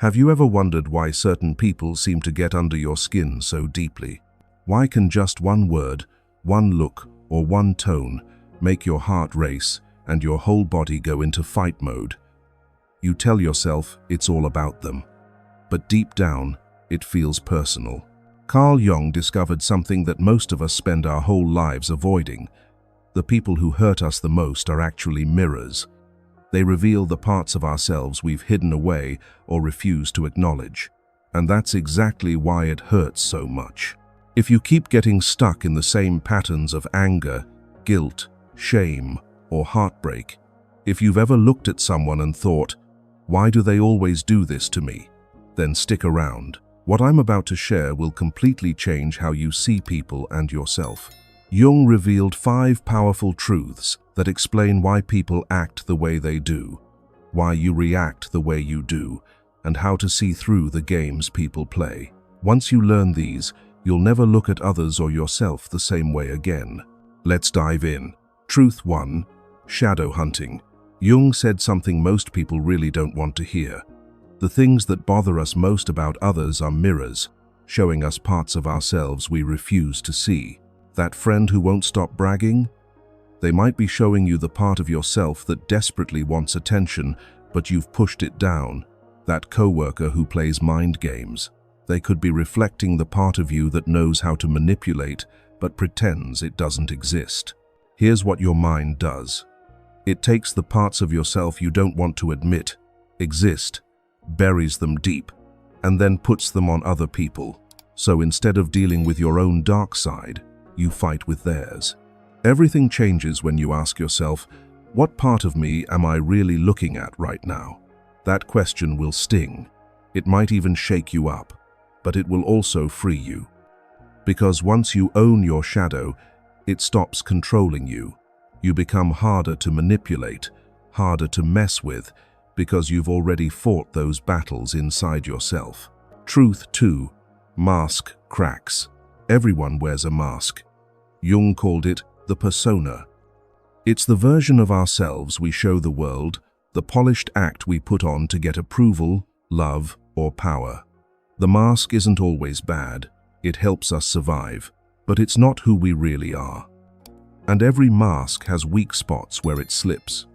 Have you ever wondered why certain people seem to get under your skin so deeply? Why can just one word, one look, or one tone make your heart race and your whole body go into fight mode? You tell yourself it's all about them, but deep down, it feels personal. Carl Jung discovered something that most of us spend our whole lives avoiding. The people who hurt us the most are actually mirrors. They reveal the parts of ourselves we've hidden away or refused to acknowledge. And that's exactly why it hurts so much. If you keep getting stuck in the same patterns of anger, guilt, shame, or heartbreak, if you've ever looked at someone and thought, "Why do they always do this to me?" then stick around. What I'm about to share will completely change how you see people and yourself. Jung revealed 5 powerful truths that explain why people act the way they do, why you react the way you do, and how to see through the games people play. Once you learn these, you'll never look at others or yourself the same way again. Let's dive in. Truth 1. Shadow hunting. Jung said something most people really don't want to hear. The things that bother us most about others are mirrors, showing us parts of ourselves we refuse to see. That friend who won't stop bragging? They might be showing you the part of yourself that desperately wants attention, but you've pushed it down. That coworker who plays mind games. They could be reflecting the part of you that knows how to manipulate, but pretends it doesn't exist. Here's what your mind does. It takes the parts of yourself you don't want to admit exist, buries them deep, and then puts them on other people. So instead of dealing with your own dark side, you fight with theirs. Everything changes when you ask yourself, what part of me am I really looking at right now? That question will sting. It might even shake you up, but it will also free you. Because once you own your shadow, it stops controlling you. You become harder to manipulate, harder to mess with, because you've already fought those battles inside yourself. Truth 2. Mask cracks. Everyone wears a mask. Jung called it the persona. It's the version of ourselves we show the world, the polished act we put on to get approval, love, or power. The mask isn't always bad. It helps us survive, but it's not who we really are. And every mask has weak spots where it slips,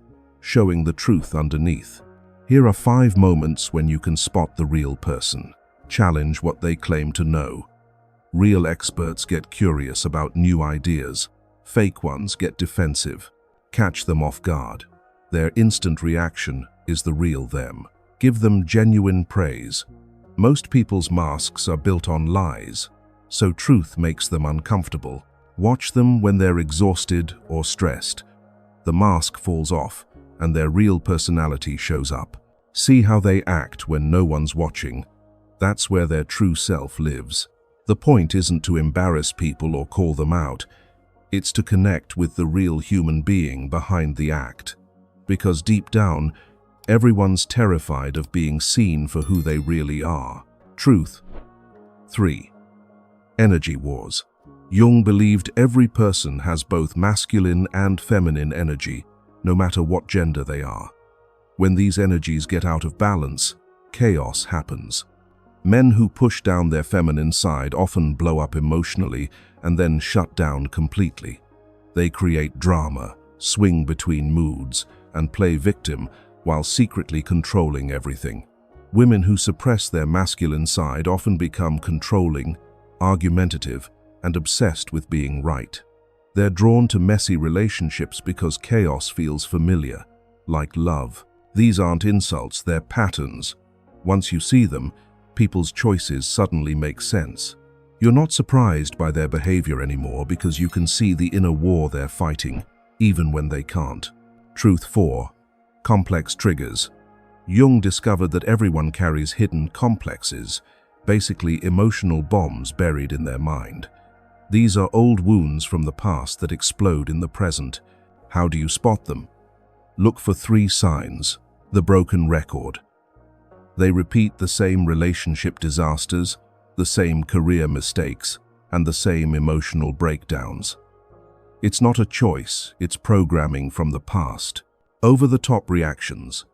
showing the truth underneath. Here are 5 moments when you can spot the real person. Challenge what they claim to know. Real experts get curious about new ideas. Fake ones get defensive. Catch them off guard. Their instant reaction is the real them. Give them genuine praise. Most people's masks are built on lies, so truth makes them uncomfortable. Watch them when they're exhausted or stressed. The mask falls off, and their real personality shows up. See how they act when no one's watching. That's where their true self lives. The point isn't to embarrass people or call them out. It's to connect with the real human being behind the act. Because deep down, everyone's terrified of being seen for who they really are. Truth 3. Energy wars. Jung believed every person has both masculine and feminine energy, no matter what gender they are. When these energies get out of balance, chaos happens. Men who push down their feminine side often blow up emotionally and then shut down completely. They create drama, swing between moods, and play victim while secretly controlling everything. Women who suppress their masculine side often become controlling, argumentative, and obsessed with being right. They're drawn to messy relationships because chaos feels familiar, like love. These aren't insults, they're patterns. Once you see them, people's choices suddenly make sense. You're not surprised by their behavior anymore because you can see the inner war they're fighting, even when they can't. Truth 4. Complex triggers. Jung discovered that everyone carries hidden complexes, basically emotional bombs buried in their mind. These are old wounds from the past that explode in the present. How do you spot them? Look for 3 signs. The broken record. They repeat the same relationship disasters, the same career mistakes, and the same emotional breakdowns. It's not a choice, it's programming from the past. Over-the-top reactions.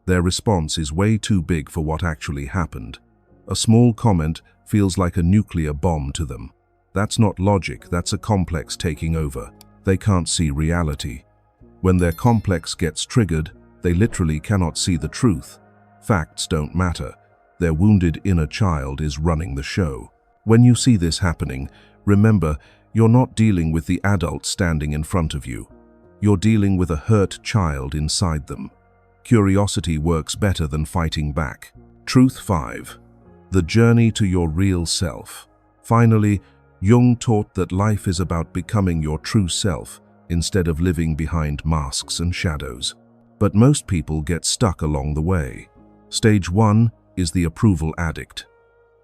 Their response is way too big for what actually happened. A small comment feels like a nuclear bomb to them. That's not logic, that's a complex taking over. They can't see reality. When their complex gets triggered, they literally cannot see the truth. Facts don't matter. Their wounded inner child is running the show. When you see this happening, remember, you're not dealing with the adult standing in front of you. You're dealing with a hurt child inside them. Curiosity works better than fighting back. Truth 5. The journey to your real self. Finally, Jung taught that life is about becoming your true self instead of living behind masks and shadows. But most people get stuck along the way. Stage 1 is the approval addict.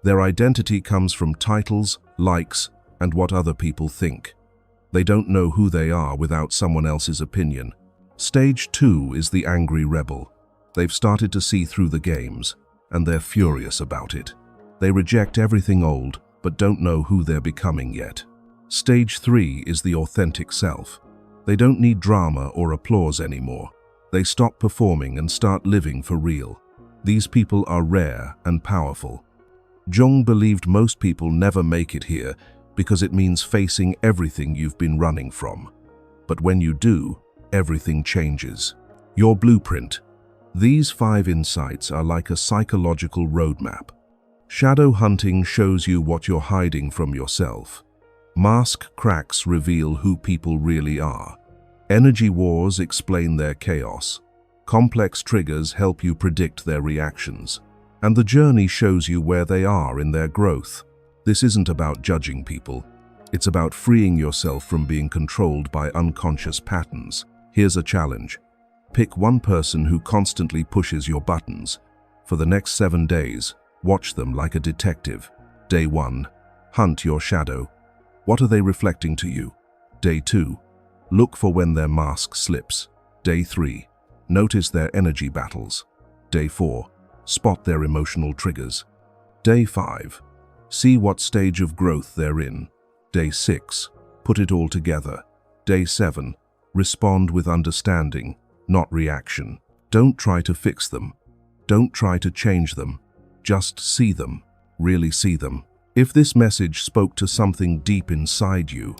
Their identity comes from titles, likes, and what other people think. They don't know who they are without someone else's opinion. Stage 2 is the angry rebel. They've started to see through the games, and they're furious about it. They reject everything old, but don't know who they're becoming yet. Stage 3 is the authentic self. They don't need drama or applause anymore. They stop performing and start living for real. These people are rare and powerful. Jung believed most people never make it here because it means facing everything you've been running from. But when you do, everything changes. Your blueprint. These 5 insights are like a psychological roadmap. Shadow hunting shows you what you're hiding from yourself. Mask cracks reveal who people really are. Energy wars explain their chaos. Complex triggers help you predict their reactions. And the journey shows you where they are in their growth. This isn't about judging people. It's about freeing yourself from being controlled by unconscious patterns. Here's a challenge. Pick one person who constantly pushes your buttons. For the next 7 days, watch them like a detective. Day 1. Hunt your shadow. What are they reflecting to you? Day 2. Look for when their mask slips. Day 3. Notice their energy battles. Day 4. Spot their emotional triggers. Day 5. See what stage of growth they're in. Day 6. Put it all together. Day 7. Respond with understanding, not reaction. Don't try to fix them. Don't try to change them. Just see them. Really see them. If this message spoke to something deep inside you,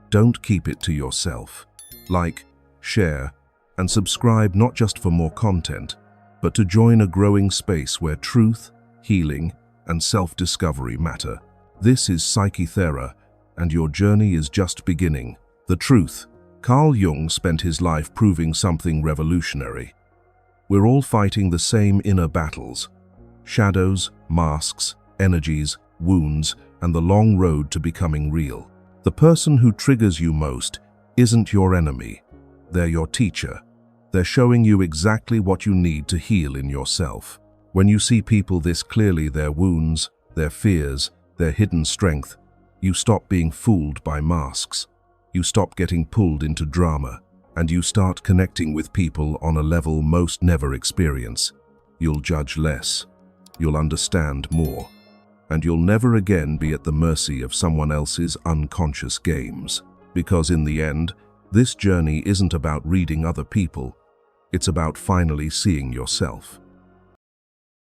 don't keep it to yourself. Like, share, and subscribe not just for more content, but to join a growing space where truth, healing, and self-discovery matter. This is Psychethera, and your journey is just beginning. The truth. Carl Jung spent his life proving something revolutionary. We're all fighting the same inner battles. Shadows, masks, energies, wounds, and the long road to becoming real. The person who triggers you most isn't your enemy. They're your teacher. They're showing you exactly what you need to heal in yourself. When you see people this clearly, their wounds, their fears, their hidden strength, you stop being fooled by masks. You stop getting pulled into drama, and you start connecting with people on a level most never experience. You'll judge less. You'll understand more. And you'll never again be at the mercy of someone else's unconscious games. Because in the end, this journey isn't about reading other people. It's about finally seeing yourself.